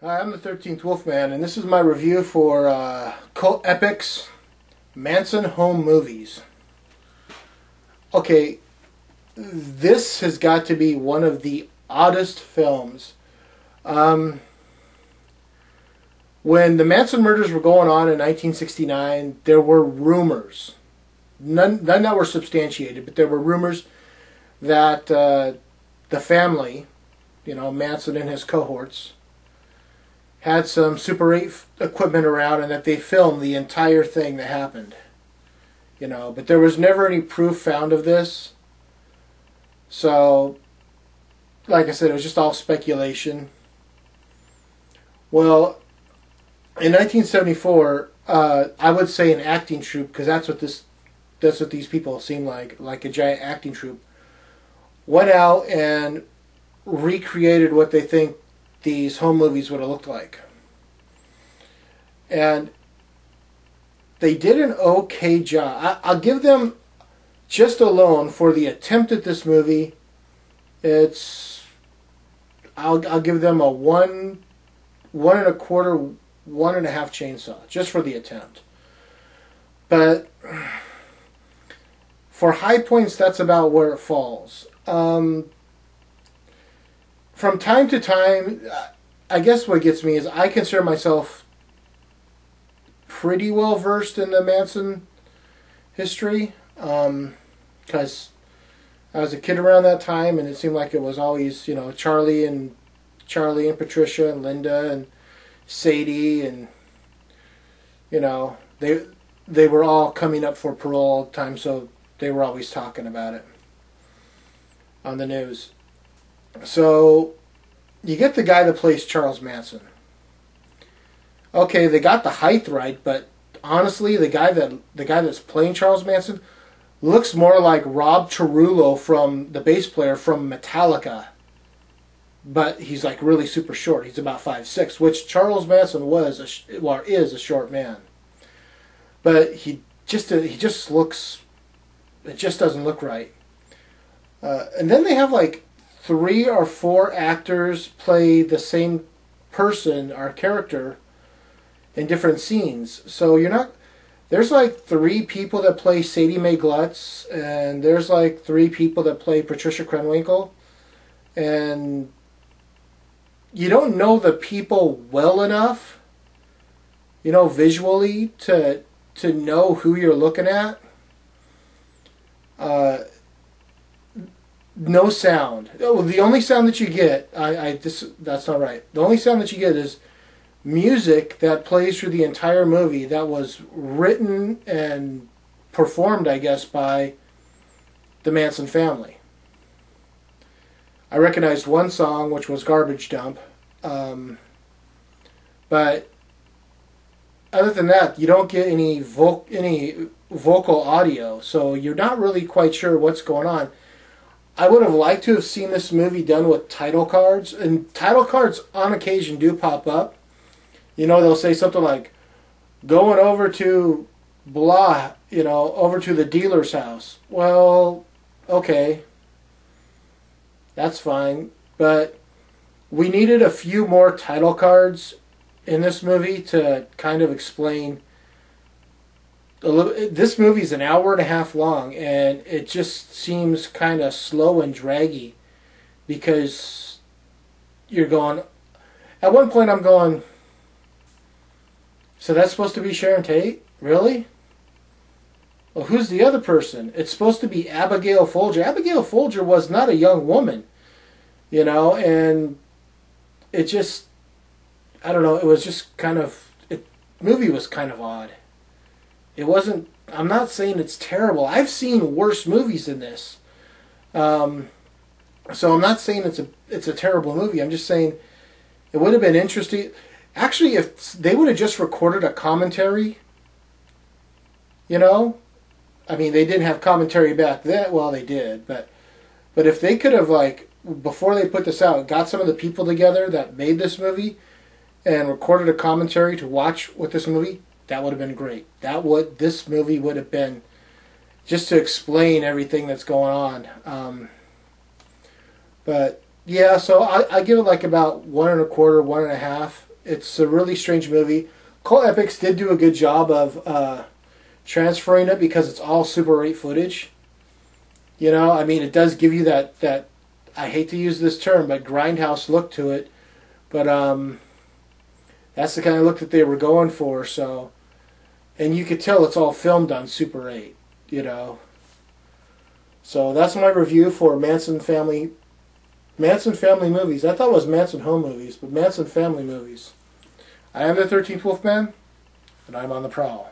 Hi, I'm the 13th Wolfman, and this is my review for Cult Epics Manson Home Movies. Okay, this has got to be one of the oddest films. When the Manson murders were going on in 1969, there were rumors, none that were substantiated, but there were rumors that the family, Manson and his cohorts, had some Super 8 equipment around and that they filmed the entire thing that happened. But there was never any proof found of this. So, like I said, it was just all speculation. Well, in 1974, I would say an acting troupe, because that's what these people seem like a giant acting troupe, went out and recreated what they think these home movies would have looked like. And they did an okay job. I'll give them, just alone for the attempt at this movie, I'll give them a 1 1.25, 1.5 chainsaw, just for the attempt. But for high points, that's about where it falls. From time to time, I guess what gets me is I consider myself pretty well versed in the Manson history, because I was a kid around that time, and it seemed like it was always, Charlie and Patricia and Linda and Sadie, and they were all coming up for parole all the time, so they were always talking about it on the news. So you get the guy that plays Charles Manson. Okay, they got the height right, but honestly, the guy that's playing Charles Manson looks more like Rob Trujillo, from the bass player from Metallica. But he's like really super short. He's about 5'6", which Charles Manson is a short man. But he just looks, it just doesn't look right. And then they have like 3 or 4 actors play the same person or character in different scenes. So there's like 3 people that play Sadie Mae Glutz, and there's like 3 people that play Patricia Krenwinkel, and you don't know the people well enough, visually to know who you're looking at. No sound. Oh, the only sound that you get, that's not right. The only sound that you get is music that plays through the entire movie that was written and performed, I guess, by the Manson family. I recognized one song, which was Garbage Dump. But other than that, you don't get any vocal audio, so you're not really quite sure what's going on. I would have liked to have seen this movie done with title cards, and title cards on occasion do pop up. They'll say something like, going over to blah, over to the dealer's house. Well, okay, that's fine, but we needed a few more title cards in this movie to kind of explain a little. This movie's an hour and a half long, and it just seems kind of slow and draggy, because you're going, at one point I'm going, so that's supposed to be Sharon Tate? Really? Well, who's the other person? It's supposed to be Abigail Folger. Abigail Folger was not a young woman, and it just, I don't know, it was just kind of, the movie was kind of odd. It wasn't, I'm not saying it's terrible. I've seen worse movies than this. So I'm not saying it's a terrible movie. I'm just saying it would have been interesting. Actually, if they would have just recorded a commentary, I mean, they didn't have commentary back then. Well, they did, but if they could have, like, before they put this out, got some of the people together that made this movie and recorded a commentary to watch with this movie, that would have been great. This movie would have been, just to explain everything that's going on. But yeah, so I give it like about 1.25, 1.5. It's a really strange movie. Cult Epics did do a good job of transferring it because it's all Super 8 footage. You know, I mean, it does give you that I hate to use this term, but grindhouse look to it. But that's the kind of look that they were going for. So, and you could tell it's all filmed on Super 8. You know. So that's my review for Manson family movies. I thought it was Manson home movies, but Manson family movies. I am the 13th Wolfman, and I'm on the prowl.